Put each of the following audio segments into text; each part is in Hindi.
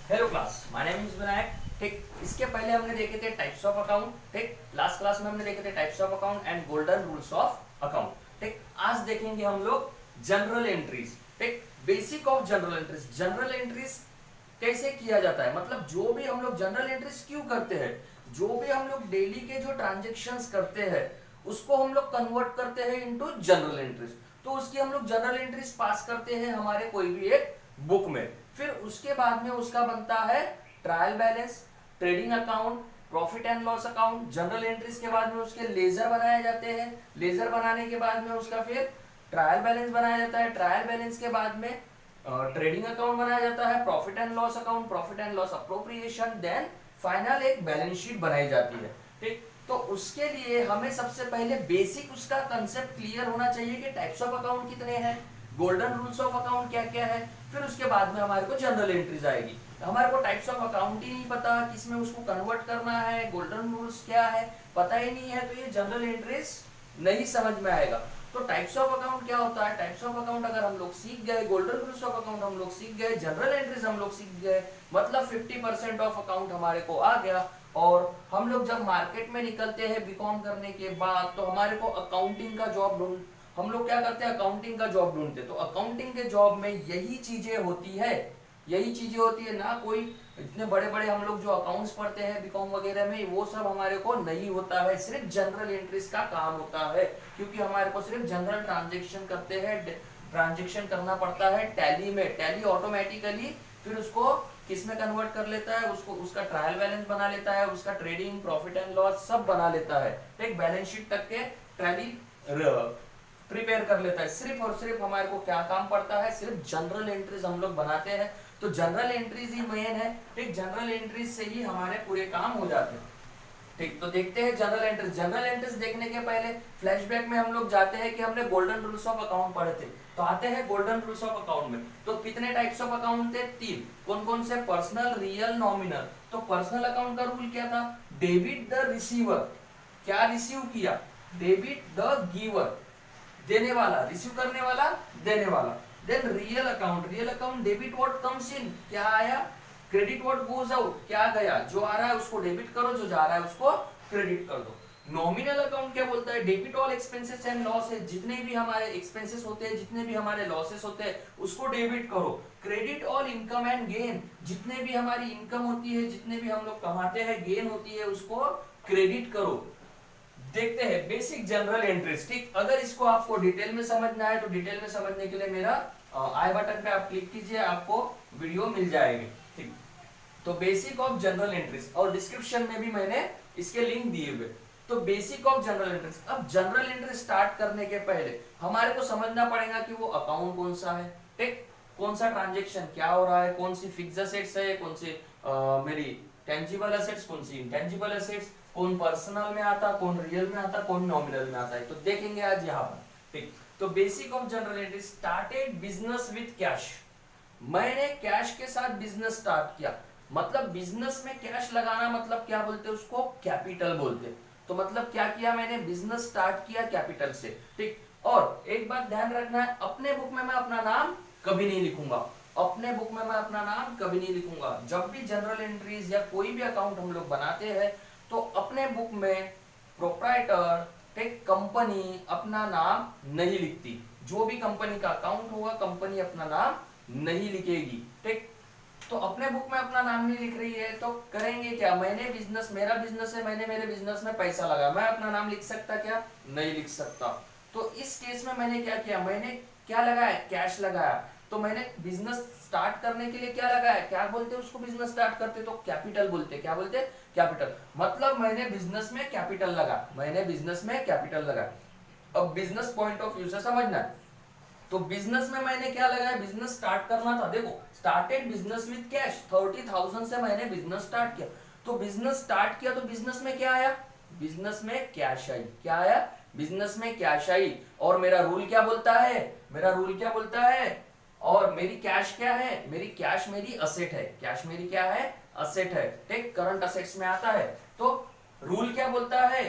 Hello class, my name is Vinayak. ठीक, इसके पहले हमने देखे थे टाइप्स ऑफ अकाउंट। ठीक, लास्ट क्लास में हमने देखे थे types of account and golden rules of account. ठीक, आज देखेंगे हम लोग जनरल एंट्रीज। ठीक, basic of general entries. General entries कैसे किया जाता है, मतलब जो भी हम लोग जनरल एंट्रीज क्यों करते हैं, जो भी हम लोग डेली के जो ट्रांजेक्शन्स करते हैं उसको हम लोग कन्वर्ट करते हैं इनटू जनरल एंट्रीज। तो उसकी हम लोग जनरल एंट्रीज पास करते हैं हमारे कोई भी एक बुक में। फिर उसके बाद में उसका बनता है trial balance, trading account, profit and loss account. General entries के बाद में उसके लेजर बनाए जाते हैं। लेजर बनाने के बाद में उसका फिर ट्रायल बैलेंस बनाया जाता है। ट्रायल बैलेंस के बाद में ट्रेडिंग अकाउंट बनाया जाता है, profit and loss account, profit and loss appropriation, then final एक बैलेंस शीट बनाई जाती है। ठीक, तो उसके लिए हमें सबसे पहले बेसिक उसका कंसेप्ट क्लियर होना चाहिए कि टाइप्स ऑफ अकाउंट कितने हैं, गोल्डन रूल्स ऑफ अकाउंट क्या क्या है। फिर उसके बाद में हमारे को जनरल एंट्रीज आएगी। हमारे को टाइप्स ऑफ अकाउंट ही नहीं पता, किसमें उसको कन्वर्ट करना है, गोल्डन रूल्स क्या है पता ही नहीं है, तो ये जनरल एंट्रीज नहीं समझ में आएगा। तो टाइप्स ऑफ अकाउंट क्या होता है, टाइप्स ऑफ अकाउंट अगर हम लोग सीख गए, गोल्डन रूल्स ऑफ अकाउंट हम लोग सीख गए, जनरल एंट्रीज हम लोग सीख गए, मतलब 50% ऑफ अकाउंट हमारे को आ गया। और हम लोग जब मार्केट में निकलते हैं बीकॉम करने के बाद, तो हमारे को अकाउंटिंग का जॉब ढूंढ, हम लोग क्या करते हैं, अकाउंटिंग का जॉब ढूंढते। तो अकाउंटिंग के जॉब में यही चीजें होती है, यही चीजें होती है ना। कोई इतने बड़े बड़े हम लोग जो अकाउंट्स पढ़ते हैं बीकॉम वगैरह में, वो सब हमारे को नहीं होता है, सिर्फ जनरल एंट्रीज का काम होता है। क्योंकि हमारे को सिर्फ जनरल ट्रांजेक्शन करते हैं, ट्रांजेक्शन करना पड़ता है टैली में। टैली ऑटोमेटिकली फिर उसको किस में कन्वर्ट कर लेता है, उसको उसका ट्रायल बैलेंस बना लेता है, उसका ट्रेडिंग प्रॉफिट एंड लॉस सब बना लेता है। एक बैलेंस शीट तक के टैली प्रिपेयर कर लेता है। सिर्फ और सिर्फ हमारे को क्या काम पड़ता है, सिर्फ जनरल एंट्रीज हम लोग बनाते हैं। तो जनरल एंट्रीज ही मेन है। ठीक, जनरल एंट्रीज से ही हमारे पूरे काम हो जाते हैं। ठीक, तो देखते हैं जनरल एंट्रीज। जनरल एंट्रीज देखने के पहले फ्लैशबैक में हम लोग जाते हैं कि हमने गोल्डन रूल्स ऑफ अकाउंट पढ़े थे। तो आते हैं गोल्डन रूल्स ऑफ अकाउंट में। तो कितने टाइप्स ऑफ अकाउंट थे, तीन। कौन कौन से, पर्सनल, रियल, नॉमिनल। तो पर्सनल अकाउंट का रूल क्या था, डेबिट द रिसीवर, क्या रिसीव किया, डेबिट द गिवर, देने वाला, रिसीव करने वाला, देने वाला। Then real account, real account debit what comes in, क्या आया, क्रेडिट व्हाट गोज आउट, क्या गया, जो आ रहा है उसको डेबिट करो, जो जा रहा है उसको क्रेडिट कर दो। नॉमिनल अकाउंट क्या बोलता है, debit all expenses and losses, जितने भी हमारे एक्सपेंसेस होते हैं, जितने भी हमारे लॉसेस होते हैं उसको डेबिट करो। Credit all income and gain, जितने भी हमारी इनकम होती है, जितने भी हम लोग कमाते हैं, गेन होती है, उसको क्रेडिट करो। देखते हैं बेसिक जनरल एंट्रीज। ठीक, अगर इसको आपको डिटेल में समझना है तो डिटेल में समझने के लिए मेरा आई बटन पे आप क्लिक कीजिए, आपको वीडियो मिल जाएगी। ठीक, तो बेसिक ऑफ जनरल एंट्रीज, और डिस्क्रिप्शन में भी मैंने इसके लिंक दिए हुए। तो बेसिक ऑफ जनरल एंट्रीज। अब जनरल एंट्री स्टार्ट करने के पहले हमारे को समझना पड़ेगा कि वो अकाउंट कौन सा है। ठीक, कौन सा ट्रांजेक्शन क्या हो रहा है, कौन सी फिक्स्ड असेट्स है, कौन सी मेरी टेंजिबल असेट्स, कौन सी इंटेंजिबल असेट्स, कौन पर्सनल में आता, कौन रियल में आता, कौन नॉमिनल में आता है, तो देखेंगे आज यहाँ पर। ठीक, तो basic of general entry, started business with cash, मैंने कैश के साथ बिजनेस स्टार्ट किया। मतलब बिजनेस में कैश लगाना, मतलब क्या बोलते हैं उसको, कैपिटल बोलते हैं। तो मतलब क्या किया मैंने, बिजनेस स्टार्ट किया कैपिटल से। ठीक, और एक बात ध्यान रखना है, अपने बुक में मैं अपना नाम कभी नहीं लिखूंगा, अपने बुक में मैं अपना नाम कभी नहीं लिखूंगा। जब भी जनरल एंट्रीज या कोई भी अकाउंट हम लोग बनाते हैं तो अपने बुक में प्रोप्राइटर, ठीक, कंपनी अपना नाम नहीं लिखती। जो भी कंपनी का अकाउंट होगा कंपनी अपना नाम नहीं लिखेगी। ठीक, तो अपने बुक में अपना नाम नहीं लिख रही है तो करेंगे क्या, मैंने बिजनेस, मेरा बिजनेस है, मैंने मेरे बिजनेस में पैसा लगाया, मैं अपना नाम लिख सकता क्या, नहीं लिख सकता। तो इस केस में मैंने क्या किया, मैंने क्या लगाया, कैश लगाया। तो मैंने बिजनेस स्टार्ट करने के लिए क्या लगाया, क्या बोलते हैं उसको, बिजनेस स्टार्ट करते तो कैपिटल बोलते, क्या बोलते, कैपिटल। मतलब मैंने बिजनेस में कैपिटल लगा, मैंने बिजनेस में कैपिटल लगा। अब बिजनेस पॉइंट ऑफ व्यू से समझना है। तो बिजनेस में मैंने क्या लगाया, बिजनेस स्टार्ट करना था, देखो स्टार्टेड बिजनेस विद कैश, 30,000 से मैंने बिजनेस स्टार्ट किया। तो बिजनेस स्टार्ट किया तो बिजनेस में क्या आया, बिजनेस में कैश आई, क्या आया, बिजनेस में कैश आई। और मेरा रूल क्या बोलता है, मेरा रूल क्या बोलता है, और मेरी कैश क्या है, मेरी कैश मेरी असेट है, कैश मेरी क्या है, असेट है। ठीक, करंट असेट्स में आता है। तो रूल क्या बोलता है,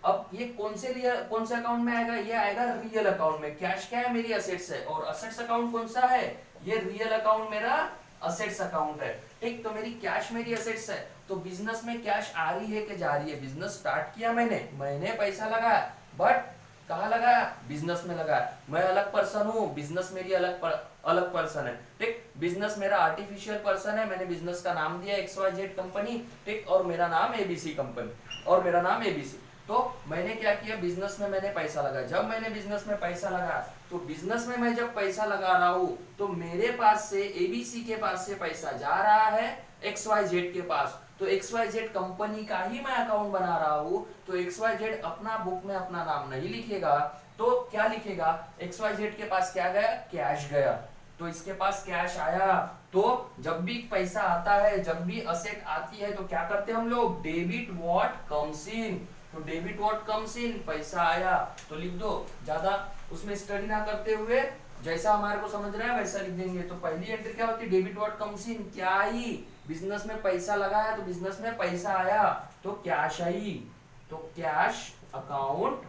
अब ये कौन से अकाउंट में आएगा, ये आएगा रियल अकाउंट में। कैश क्या है, मेरी असेट्स है, और असेट्स अकाउंट कौन सा है, ये रियल अकाउंट मेरा असेट्स अकाउंट है, ठीक। तो मेरी कैश मेरी असेट्स है, तो बिजनेस में कैश आ रही है कि जा रही है? बिजनेस स्टार्ट किया मैंने पैसा लगाया, बट कहाँ लगाया? बिजनेस में लगाया। मैं अलग पर्सन हूँ, बिजनेस मेरी अलग पर्सन है, ठीक। बिजनेस मेरा आर्टिफिशियल पर्सन है, मैंने बिजनेस का नाम दिया XYZ कंपनी, ठीक, और मेरा नाम ABC कंपनी, और मेरा नाम ABC। तो मैंने क्या किया? बिजनेस में मैंने पैसा लगाया। जब मैंने बिजनेस में पैसा लगाया, तो बिजनेस में मैं जब पैसा लगा रहा हूँ, तो मेरे पास से ABC के पास से पैसा जा रहा है XYZ के पास, तो XYZ कंपनी का ही मैं अकाउंट बना रहा हूँ। तो XYZ अपना बुक में अपना नाम नहीं लिखेगा, तो क्या लिखेगा? XYZ के पास क्या गया? कैश गया। तो इसके पास कैश आया, तो जब भी पैसा आता है, जब भी असेट आती है, तो क्या करते हैं हम लोग? डेबिट व्हाट कम्स इन। तो डेबिट व्हाट कम्स इन, पैसा आया तो लिख दो, ज्यादा उसमें स्टडी ना करते हुए जैसा हमारे को समझ रहा है वैसा लिख देंगे। तो पहली एंट्री क्या होती है? डेबिट व्हाट कम्स इन, क्या आई? बिजनेस में पैसा लगाया, तो बिजनेस में पैसा आया, तो कैश आई, तो कैश अकाउंट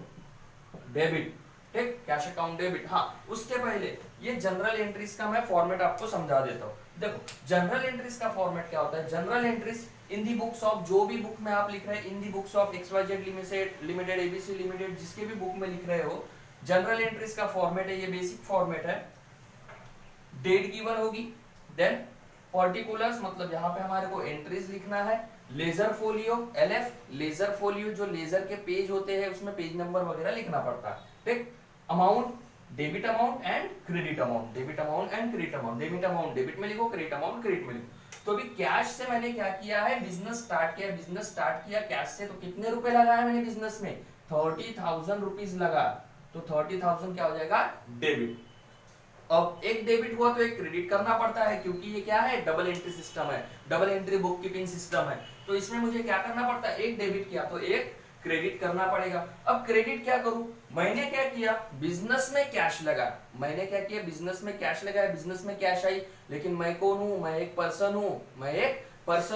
डेबिट, ठीक, कैश अकाउंट डेबिट। हाँ, उसके पहले ये जनरल एंट्रीज का मैं फॉर्मेट आपको समझा देता हूँ। देखो, जनरल एंट्रीज का फॉर्मेट क्या होता है? Journal entries in the books of, जो भी बुक में आप लिख रहे हैं, in the books of XYZ limited ABC limited, जिसके भी बुक में लिख रहे हो, जनरल एंट्रीज का फॉर्मेट है, ये बेसिक फॉर्मेट है। डेट गिवन होगी, देन पर्टिकुलर्स, मतलब यहाँ पे हमारे को एंट्रीज लिखना है, ledger folio LF, ledger folio जो लेजर के पेज होते हैं उसमें पेज नंबर वगैरह लिखना पड़ता है, ठीक। Amount, debit amount and credit amount, debit amount and credit amount, debit amount debit में लिखो, क्रेडिट अमाउंट क्रेडिट में लिखो। तो अभी कैश से मैंने क्या किया है? बिजनेस स्टार्ट किया, बिजनेस स्टार्ट किया कैश से, तो कितने रुपए लगाया मैंने बिजनेस में? 30,000 रुपीज लगा, तो 30,000 क्या हो जाएगा? डेबिट। अब एक डेबिट हुआ तो एक क्रेडिट करना पड़ता है, क्योंकि ये क्या है? डबल एंट्री सिस्टम है, double entry book keeping system है। तो इसमें मुझे क्या करना पड़ता है? एक डेबिट किया तो एक क्रेडिट करना पड़ेगा। अब क्रेडिट क्या करूं? मैंने क्या किया? बिजनेस में कैश लगा, मैंने क्या किया? बिजनेस में कैश लगाया, बिजनेस में कैश आई, लेकिन मैं कौन हूं? मैं एक पर्सन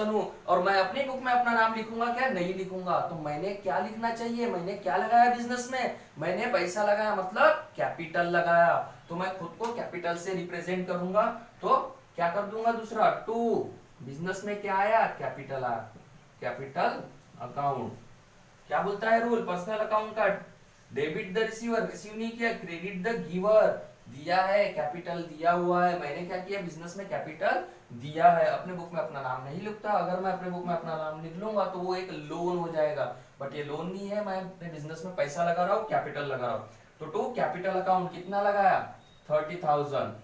हूं, और मैं अपनी बुक में अपना नाम लिखूंगा क्या? नहीं लिखूंगा। तो मैंने क्या लिखना चाहिए? मैंने क्या लगाया बिजनेस में? मैंने पैसा लगाया, मतलब कैपिटल लगाया, तो मैं खुद को कैपिटल से रिप्रेजेंट करूंगा, तो क्या कर दूंगा? दूसरा 2, बिजनेस में क्या आया? कैपिटल आया, कैपिटल अकाउंट। क्या बोलता है रूल? पर्सनल अकाउंट का डेबिट द रिसीवर, रिसीव नहीं किया, क्रेडिट द गिवर, दिया है कैपिटल, दिया हुआ है, मैंने क्या किया? बिजनेस में कैपिटल दिया है। अपने बुक में अपना नाम नहीं लिखता, अगर मैं अपने बुक में अपना नाम लिख लूंगा तो वो एक लोन हो जाएगा, बट ये लोन नहीं है, मैं अपने बिजनेस में पैसा लगा रहा हूँ, कैपिटल लगा रहा हूँ। तो 2 कैपिटल अकाउंट कितना लगाया? 30,000।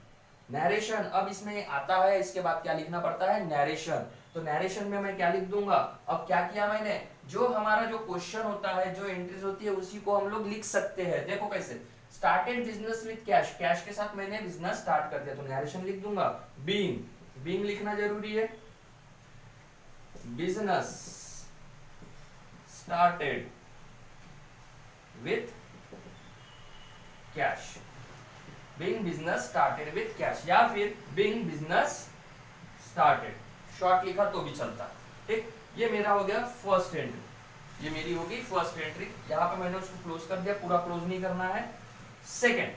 नैरेशन, अब इसमें आता है, इसके बाद क्या लिखना पड़ता है? नैरेशन। तो नैरेशन में मैं क्या लिख दूंगा? अब क्या किया मैंने? जो हमारा जो क्वेश्चन होता है, जो एंट्रीज होती है, उसी को हम लोग लिख सकते हैं। देखो कैसे, started business with cash, cash के साथ मैंने बिजनेस स्टार्ट कर दिया, तो नैरेशन लिख दूंगा। बीइंग लिखना जरूरी है, business started with cash, being business started with cash, या फिर बीइंग बिजनेस स्टार्टेड, शॉर्ट लिखा तो भी चलता, ठीक। ये मेरा हो गया फर्स्ट एंट्री, ये मेरी होगी फर्स्ट एंट्री। यहाँ पे मैंने उसको क्लोज कर दिया, पूरा क्लोज नहीं करना है। सेकेंड,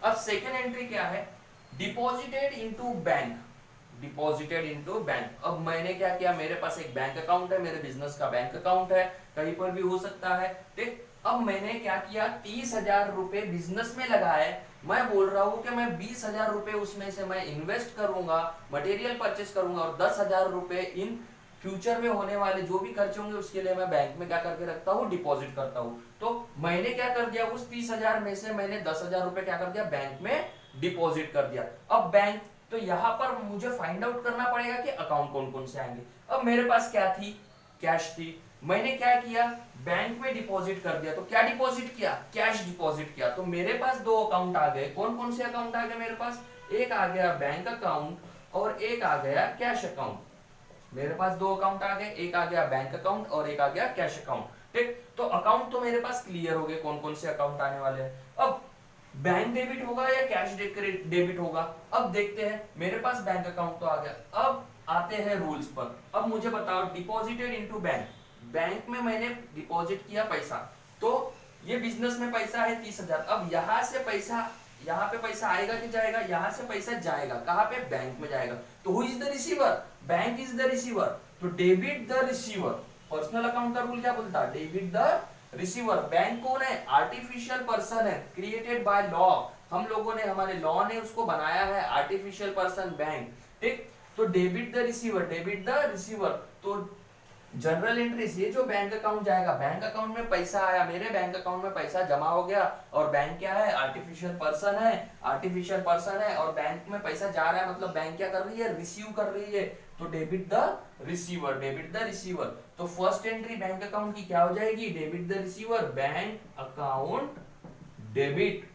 अब सेकेंड एंट्री क्या है? Deposited into bank, deposited into bank. अब मैंने क्या किया? मेरे पास एक बैंक अकाउंट है, मेरे बिजनेस का बैंक अकाउंट है, कहीं पर भी हो सकता है, ठीक। अब मैंने क्या किया? 30,000 रुपए बिजनेस में लगाए, मैं बोल रहा हूं कि मैं 20,000 रुपए उसमें से मैं इन्वेस्ट करूंगा, मटेरियल परचेस करूंगा, और 10,000 रुपए इन फ्यूचर में होने वाले जो भी खर्चे होंगे उसके लिए मैं बैंक में क्या करके रखता हूँ? डिपॉजिट करता हूँ। तो मैंने क्या कर दिया? उस 30,000 में से मैंने 10,000 रुपए क्या कर दिया? बैंक में डिपॉजिट कर दिया। अब बैंक, तो यहाँ पर मुझे फाइंड आउट करना पड़ेगा कि अकाउंट कौन कौन से आएंगे। अब मेरे पास क्या थी? कैश थी, मैंने क्या किया? बैंक में डिपॉजिट कर दिया। तो क्या डिपॉजिट किया? कैश डिपॉजिट किया। तो मेरे पास 2 अकाउंट आ गए। कौन कौन से अकाउंट आ गए मेरे पास? एक आ गया बैंक अकाउंट और एक आ गया कैश अकाउंट। मेरे पास 2 अकाउंट आ गए, एक आ गया बैंक अकाउंट और एक आ गया कैश अकाउंट, ठीक। तो अकाउंट तो मेरे पास क्लियर हो गए कौन कौन से अकाउंट आने वाले हैं। अब बैंक डेबिट होगा या कैश डेबिट होगा? अब देखते हैं। मेरे पास बैंक अकाउंट तो आ गया। अब आते हैं रूल्स पर। अब मुझे बताओ, डिपॉजिटेड इनटू बैंक, बैंक में मैंने डिपॉजिट किया पैसा, तो ये बिजनेस में पैसा है 30,000। अब यहां से पैसा यहाँ पे पैसा आएगा कि जाएगा? यहाँ से पैसा जाएगा, कहाँ पे? बैंक में जाएगा। तो who is the receiver? Bank is the receiver. तो debit the receiver. Personal account का रूल क्या बोलता है? Debit the receiver. बैंक कौन है? आर्टिफिशियल पर्सन है, क्रिएटेड बाय लॉ। हम लोगों ने, हमारे लॉ ने उसको बनाया है, आर्टिफिशियल पर्सन बैंक। ठीक, तो debit the receiver, debit the receiver. तो जनरल एंट्रीज, ये जो बैंक अकाउंट जाएगा, बैंक अकाउंट में पैसा आया, मेरे बैंक अकाउंट में पैसा जमा हो गया, और बैंक क्या है? आर्टिफिशियल पर्सन है, आर्टिफिशियल पर्सन है, और बैंक में पैसा जा रहा है, मतलब बैंक क्या कर रही है? रिसीव कर रही है। तो debit the receiver, debit the receiver. तो फर्स्ट एंट्री बैंक अकाउंट की क्या हो जाएगी? Debit the receiver, bank account debit.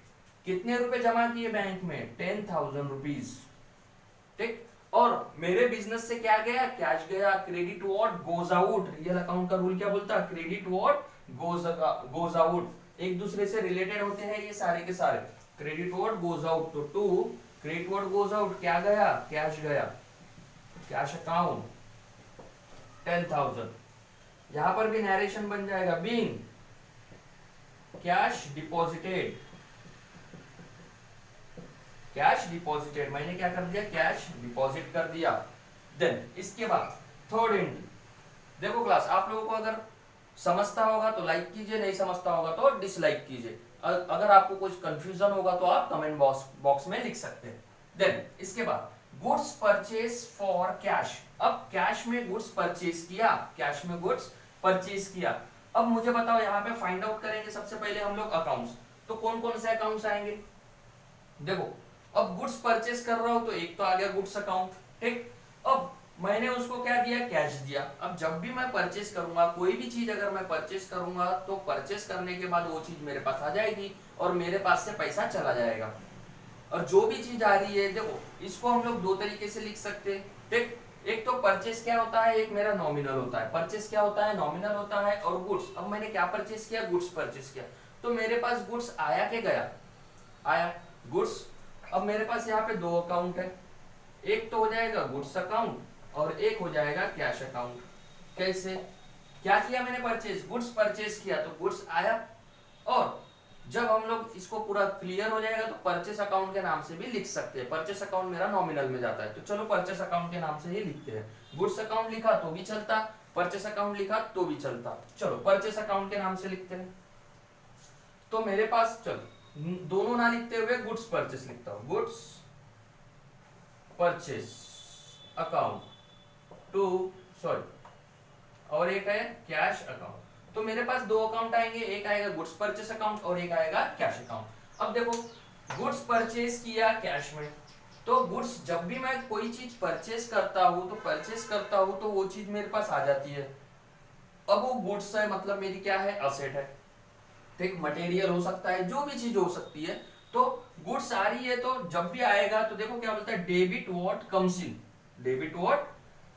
कितने रुपए जमा किए बैंक में? 10,000 रुपीज। ठीक, और मेरे बिजनेस से क्या गया? कैश गया। Credit what goes out. Real account का रूल क्या बोलता है? Credit what goes out. एक दूसरे से रिलेटेड होते हैं ये सारे के सारे। क्रेडिट व्हाट गोज आउट, तो to credit what goes out, क्या गया? कैश गया। Cash account 10,000। यहां पर भी नरेशन बन जाएगा, being cash deposited. Cash deposited, मैंने क्या कर दिया? कैश डिपॉजिट कर दिया। देन इसके बाद थर्ड एंट्री। देखो क्लास, आप लोगों को अगर समझता होगा तो लाइक कीजिए, नहीं समझता होगा तो डिसलाइक कीजिए। अगर आपको कुछ कंफ्यूजन होगा तो आप कमेंट बॉक्स में लिख सकते हैं। देन इसके बाद गुड्स परचेज फॉर कैश। अब कैश में गुड्स परचेज किया, कैश में गुड्स परचेज किया। अब मुझे बताओ, यहाँ पे फाइंड आउट करेंगे सबसे पहले हम लोग अकाउंट्स। तो कौन कौन से अकाउंट्स आएंगे? देखो, अब गुड्स परचेस कर रहा हूं तो एक तो आ गया गुड्स अकाउंट। ठीक, अब मैंने उसको क्या दिया? कैश दिया। अब जब भी मैं परचेस करूंगा, कोई भी चीज अगर मैं परचेस करूंगा, तो परचेस करने के बाद वो चीज मेरे पास आ जाएगी और मेरे पास से पैसा चला जाएगा। और जो भी चीज आ रही है, देखो इसको हम लोग दो तरीके से लिख सकते हैं। ठीक, एक तो परचेस क्या होता है, एक मेरा नॉमिनल होता है। परचेस क्या होता है? नॉमिनल होता है। और गुड्स, अब मैंने क्या परचेस किया? गुड्स परचेस किया। तो मेरे पास गुड्स आया के गया? आया गुड्स। अब मेरे पास यहाँ पे दो अकाउंट है, एक तो हो जाएगा गुड्स अकाउंट और एक हो जाएगा कैश अकाउंट। कैसे? क्या किया मैंने? परचेज, गुड्स परचेज किया तो गुड्स आया। और जब हम लोग इसको पूरा क्लियर हो जाएगा तो परचेस अकाउंट के नाम से भी लिख सकते हैं। परचेस अकाउंट मेरा नॉमिनल में जाता है, तो चलो परचेस अकाउंट के नाम से ही लिखते हैं। गुड्स अकाउंट लिखा तो भी चलता, परचेस अकाउंट लिखा तो भी चलता। चलो परचेस अकाउंट के नाम से लिखते हैं। तो मेरे पास, चलो दोनों ना लिखते हुए गुड्स परचेस लिखता हूं। Goods purchase account to, sorry, और एक है कैश अकाउंट। तो मेरे पास दो अकाउंट आएंगे, एक आएगा गुड्स परचेस अकाउंट और एक आएगा कैश अकाउंट। अब देखो, गुड्स परचेस किया कैश में, तो गुड्स जब भी मैं कोई चीज परचेस करता हूं तो वो चीज मेरे पास आ जाती है। अब वो गुड्स है, मतलब मेरी क्या है? असेट है। ठीक, मटेरियल हो सकता है, जो भी चीज हो सकती है। तो गुड्स आ रही है, तो जब भी आएगा तो देखो क्या बोलता है? Debit what comes in, debit what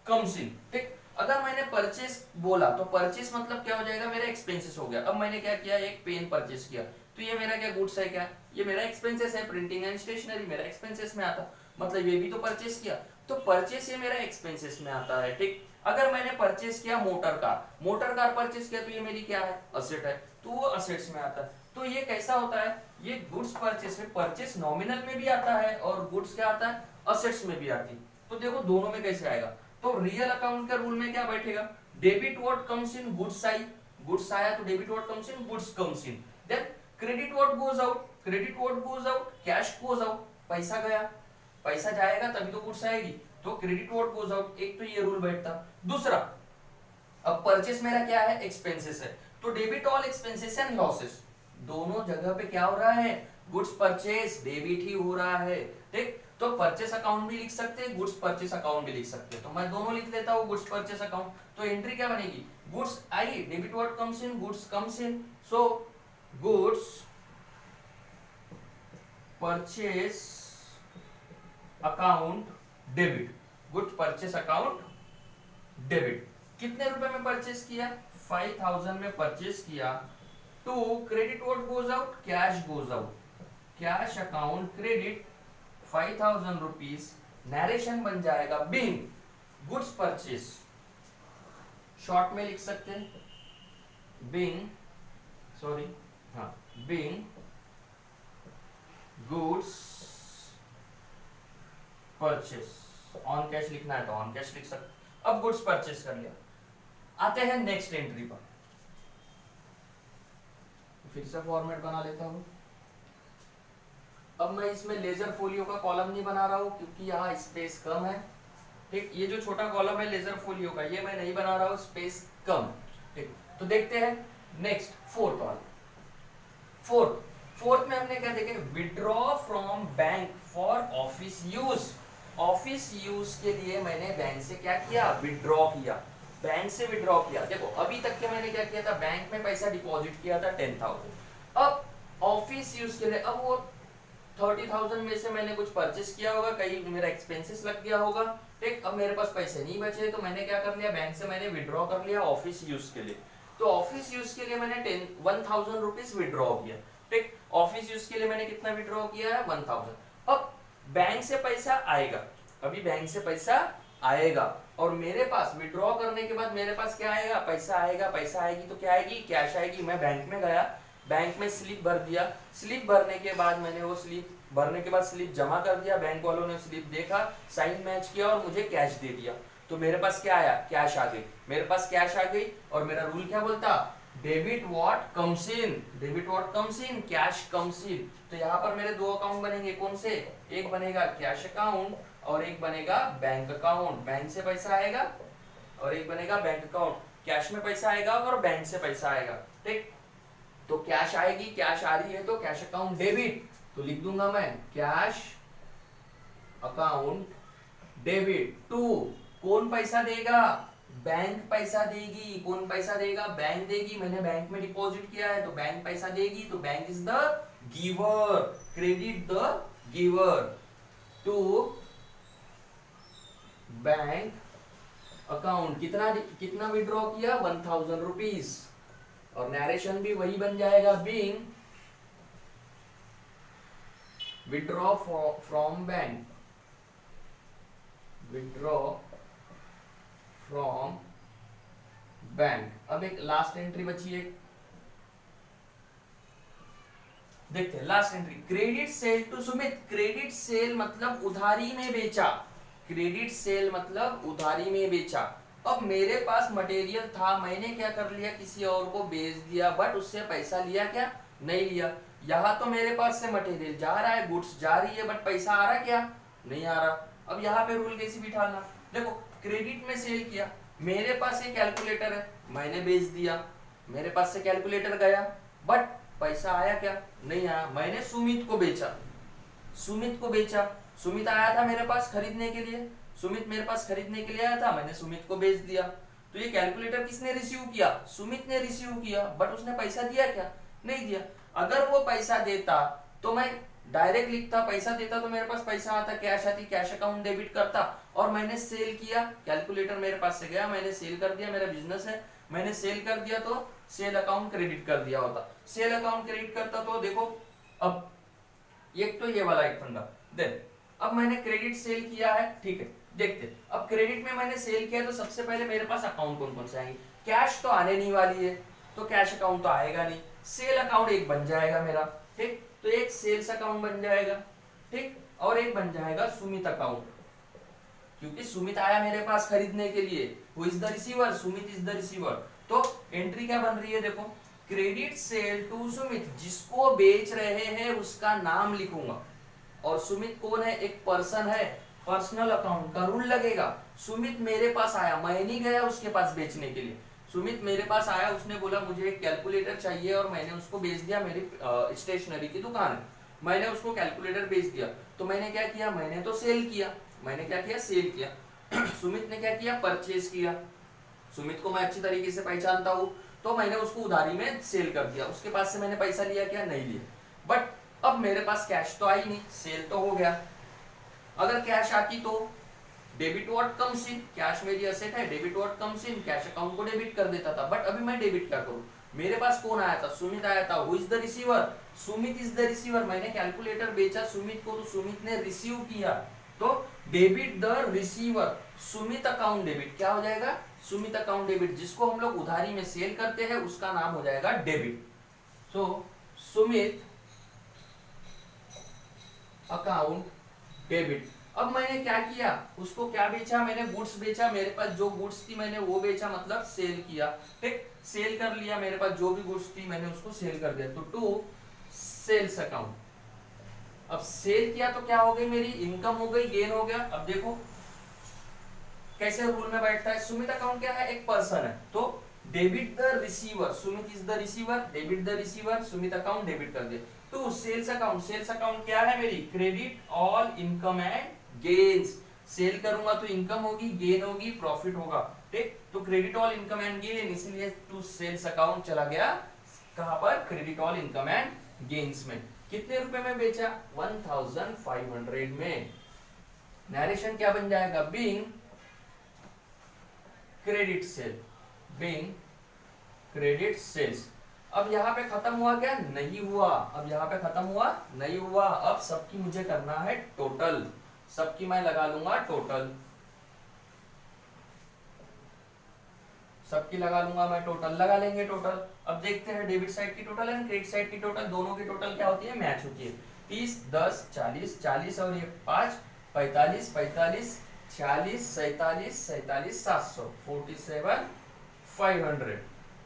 comes इन। ठीक, अगर मैंने परचेस बोला तो परचेस मतलब क्या हो जाएगा? मेरा एक्सपेंसेस हो गया। अब मैंने क्या किया? एक पेन परचेस किया, तो ये मेरा क्या गुड्स है? क्या ये मेरा एक्सपेंसेस है? प्रिंटिंग एंड स्टेशनरी मेरा एक्सपेंसेस में आता, मतलब ये भी तो परचेस किया, तो परचेस ये मेरा एक्सपेंसेस में आता है। ठीक, अगर मैंने परचेस किया मोटर कार परचेस किया, तो ये मेरी क्या है? असेट है, तो वो असेट्स में आता है। तो ये कैसा होता है? ये गुड्स परचेस में परचेस नॉमिनल में भी आता है और गुड्स क्या आता है? असेट्स में भी आती है। तो देखो दोनों में कैसे आएगा? तो रियल अकाउंट का रूल में क्या बैठेगा? Debit what comes in, goods आई, गुड्स आया तो debit what comes in, goods comes in. Then credit what goes out, credit what goes out, cash goes out, पैसा गया, पैसा जाएगा तभी तो गुड्स आएगी, तो क्रेडिट व्हाट गोज आउट। एक तो ये रूल बैठता। दूसरा, अब परचेस मेरा क्या है? एक्सपेंसेस है, तो debit all expenses and losses. दोनों जगह पे क्या हो रहा है? गुड्स परचेस डेबिट ही हो रहा है। ठीक, तो परचेस अकाउंट भी लिख सकते हैं, गुड्स परचेस अकाउंट भी लिख सकते हैं। तो मैं दोनों लिख लेता हूं, गुड्स परचेस अकाउंट। तो एंट्री क्या बनेगी? गुड्स आई, debit what comes in, goods comes in. So goods purchase account debit, goods purchase account debit. कितने रुपए में परचेस किया? 5,000 में परचेस किया। To credit what goes out, cash goes out, cash account credit 5,000 rupees. Narration बन जाएगा बीइंग गुड्स परचेस, शॉर्ट में लिख सकते हैं बीइंग, सॉरी, हाँ, being goods purchase, on cash लिखना है तो ऑन कैश लिख सकते। अब गुड्स परचेस कर लिया, आते हैं नेक्स्ट एंट्री पर। फिर से फॉर्मेट बना लेता हूं। अब मैं इसमें लेजर फोलियो का कॉलम नहीं बना रहा हूं क्योंकि यहाँ स्पेस कम है। ठीक, ये जो छोटा कॉलम है लेजर फोलियो का, ये मैं नहीं बना रहा हूं, स्पेस कम। ठीक, तो देखते हैं नेक्स्ट फोर्थ वाला। फोर्थ में हमने क्या देखे, withdraw from bank for office use. Office use के लिए मैंने बैंक से क्या किया, विड्रॉ किया। बैंक से विड्रॉ किया। देखो अभी तक के मैंने क्या किया था, बैंक में पैसा डिपॉजिट किया था 10,000। अब ऑफिस यूज के लिए, अब वो 30,000 में से मैंने कुछ परचेस किया होगा, कहीं मेरा एक्सपेंसेस लग गया होगा। ठीक, अब मेरे पास पैसे नहीं बचे तो मैंने क्या कर लिया, बैंक से मैंने विड्रॉ कर लिया ऑफिस यूज के लिए। तो ऑफिस यूज के लिए मैंने 1,000 रुपीज विड्रॉ किया। ठीक, ऑफिस यूज के लिए मैंने कितना विड्रॉ किया है, 1,000। अब बैंक से पैसा आएगा, अभी बैंक से पैसा आएगा और मेरे पास विड्रॉ करने के बाद मेरे पास क्या आएगा, पैसा आएगा। पैसा आएगी तो क्या आएगी, कैश आएगी। मैं बैंक में गया, बैंक में स्लिप भर दिया। स्लिप भरने के बाद मैंने वो स्लिप भरने के बाद स्लिप जमा कर दिया। बैंक वालों ने स्लिप देखा, साइन मैच किया और मुझे कैश दे दिया। तो मेरे पास क्या आया, कैश आ गई। मेरे पास कैश आ गई और मेरा रूल क्या बोलता, debit what comes in, debit what comes in, cash comes in. तो यहाँ पर मेरे दो अकाउंट बनेंगे, कौन से, एक बनेगा कैश अकाउंट और एक बनेगा बैंक अकाउंट। बैंक से पैसा आएगा और एक बनेगा बैंक अकाउंट। कैश में पैसा आएगा और बैंक से पैसा आएगा। ठीक, तो कैश आएगी, कैश आ रही है तो कैश अकाउंट डेबिट, तो लिख दूंगा मैं कैश अकाउंट डेबिट टू। कौन पैसा देगा, बैंक पैसा देगी। कौन पैसा देगा, बैंक देगी। मैंने बैंक में डिपॉजिट किया है तो बैंक पैसा देगी, तो bank is the giver, credit the giver to bank account. कितना विड्रॉ किया, 1,000 रुपीज। और नरेशन भी वही बन जाएगा, being withdraw from bank, withdraw from bank. अब एक लास्ट एंट्री बची है, देखते हैं last entry. Credit sale to Sumit. Credit sale मतलब उधारी में बेचा, क्रेडिट सेल मतलब उधारी में बेचा। अब मेरे पास मटेरियल था, मैंने क्या कर लिया, किसी और को बेच दिया, बट उससे पैसा लिया क्या, नहीं लिया। यहाँ तो मेरे पास से मटेरियल जा रहा है, गुड्स जा रही है, बट पैसा आ रहा क्या, नहीं आ रहा। अब यहाँ पे रूल कैसे बिठाना, देखो क्रेडिट में सेल किया, मेरे पास एक कैलकुलेटर है, मैंने बेच दिया, मेरे पास से कैलकुलेटर गया, बट पैसा आया क्या, नहीं आया। मैंने सुमित को बेचा, सुमित को बेचा, सुमित आया था मेरे पास खरीदने के लिए, सुमित मेरे पास खरीदने के लिए आया था, मैंने सुमित को बेच दिया। तो ये कैलकुलेटर किसने रिसीव किया, सुमित ने रिसीव किया, बट उसने पैसा दिया क्या, नहीं दिया। अगर वो पैसा देता तो मैं डायरेक्ट लिखता, पैसा देता तो मेरे पास पैसा आता, कैश आती, कैश अकाउंट डेबिट करता, और मैंने सेल किया, कैलकुलेटर मेरे पास से गया, मैंने सेल कर दिया, मेरा बिजनेस है, मैंने सेल कर दिया तो सेल अकाउंट क्रेडिट कर दिया होता। सेल अकाउंट क्रेडिट करता तो देखो, अब एक तो ये वाला एक फंडा दे। अब मैंने क्रेडिट सेल किया है, ठीक है, देखते अब क्रेडिट में मैंने सेल किया तो सबसे पहले मेरे पास अकाउंट कौन कौन से आएंगे, कैश तो आने नहीं वाली है, तो कैश अकाउंट तो आएगा नहीं। सेल अकाउंट एक बन जाएगा मेरा, ठीक, तो एक सेल्स अकाउंट बन जाएगा, ठीक, और एक बन जाएगा सुमित अकाउंट, क्योंकि सुमित आया मेरे पास खरीदने के लिए, who is the receiver, Sumit is the receiver. तो एंट्री क्या बन रही है, देखो क्रेडिट सेल टू सुमित, जिसको बेच रहे हैं उसका नाम लिखूंगा, और सुमित कौन है, एक पर्सन है, पर्सनल अकाउंट का रूल लगेगा। सुमित मेरे पास आया, मैं नहीं गया उसके पास बेचने के लिए, सुमित मेरे पास आया, उसने बोला मुझे एक कैलकुलेटर चाहिए और मैंने उसको बेच दिया, मेरी स्टेशनरी की दुकान है, मैंने उसको कैलकुलेटर बेच दिया। तो मैंने क्या किया, मैंने तो सेल किया, मैंने क्या किया, सेल किया। सुमित ने क्या किया, परचेज किया, सुमित को मैं अच्छी तरीके से पहचानता हूँ, तो मैंने उसको उधारी में सेल कर दिया, उसके पास से मैंने पैसा लिया क्या, नहीं लिया। बट अब मेरे पास कैश तो आई नहीं, सेल तो हो गया। अगर कैश आती तो debit what comes in, cash मेरी असेट है, debit what comes in, cash account को डेबिट कर देता था। बट अभी मैं डेबिट क्या करूं, मेरे पास कौन आया था, सुमित आया था, who is the receiver, Sumit is the receiver. मैंने कैलकुलेटर बेचा सुमित को, तो सुमित ने रिसीव किया, तो debit the receiver, Sumit account debit, क्या हो जाएगा, सुमित अकाउंट डेबिट। जिसको हम लोग उधारी में सेल करते हैं उसका नाम हो जाएगा डेबिट। सो सुमित अकाउंट डेबिट। अब मैंने क्या किया, उसको क्या बेचा, मैंने गुड्स बेचा, मेरे पास जो गुड्स थी मैंने वो बेचा, मतलब सेल किया, ठीक, सेल कर लिया, मेरे पास जो भी गुड्स थी मैंने उसको सेल कर दिया, तो टू सेल्स अकाउंट। अब सेल किया तो क्या हो गई, मेरी इनकम हो गई, गेन हो गया। अब देखो कैसे रूल में बैठता है, सुमित अकाउंट क्या है, एक पर्सन है, तो debit the receiver, Sumit is the receiver, debit the receiver, Sumit account debit कर दिया। तो सेल्स अकाउंट, सेल्स अकाउंट क्या है मेरी, credit all income and gains, sale करूंगा तो इनकम होगी, गेन होगी, प्रॉफिट होगा, ठीक, तो credit all income and gain, इसलिए टू सेल्स अकाउंट चला गया कहां पर, credit all income and gains में। कितने रुपए में बेचा, 1500 में। नरेशन क्या बन जाएगा, being credit sale, being credit sales. अब यहाँ पे खत्म हुआ क्या, नहीं हुआ, अब यहाँ पे खत्म हुआ नहीं हुआ, अब सबकी मुझे करना है टोटल, सबकी मैं लगा लूंगा टोटल, सबकी लगा लूंगा मैं टोटल, लगा लेंगे टोटल। अब देखते हैं डेबिट साइड की टोटल एंड क्रेडिट साइड की टोटल, दोनों की टोटल क्या होती है, मैच होती है। 30 10 40 40 और ये 5 45 45 46 47 47 700 47 500,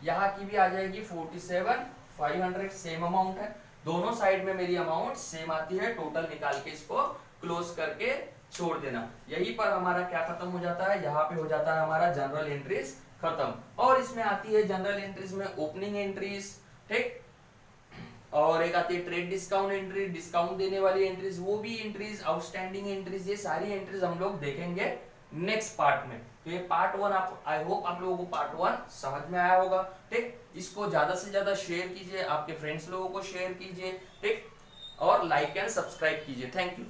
यहाँ की भी आ जाएगी 47 500, सेम अमाउंट है, दोनों साइड में मेरी अमाउंट सेम आती है, टोटल निकाल के इसको क्लोज करके छोड़ देना। यही पर हमारा क्या खत्म हो जाता है, यहाँ पे हो जाता है हमारा जनरल एंट्रीज खत्म। और इसमें आती है जनरल एंट्रीज में ओपनिंग एंट्रीज, ठीक, और एक आती है ट्रेड डिस्काउंट एंट्री, डिस्काउंट देने वाली एंट्रीज, वो भी एंट्रीज, आउटस्टैंडिंग एंट्रीज, ये सारी एंट्रीज हम लोग देखेंगे नेक्स्ट पार्ट में। तो ये पार्ट 1, आप आई होप आप लोगों को पार्ट 1 समझ में आया होगा, ठीक, इसको ज्यादा से ज्यादा शेयर कीजिए, आपके फ्रेंड्स लोगों को शेयर कीजिए, ठीक, और लाइक एंड सब्सक्राइब कीजिए। Thank you.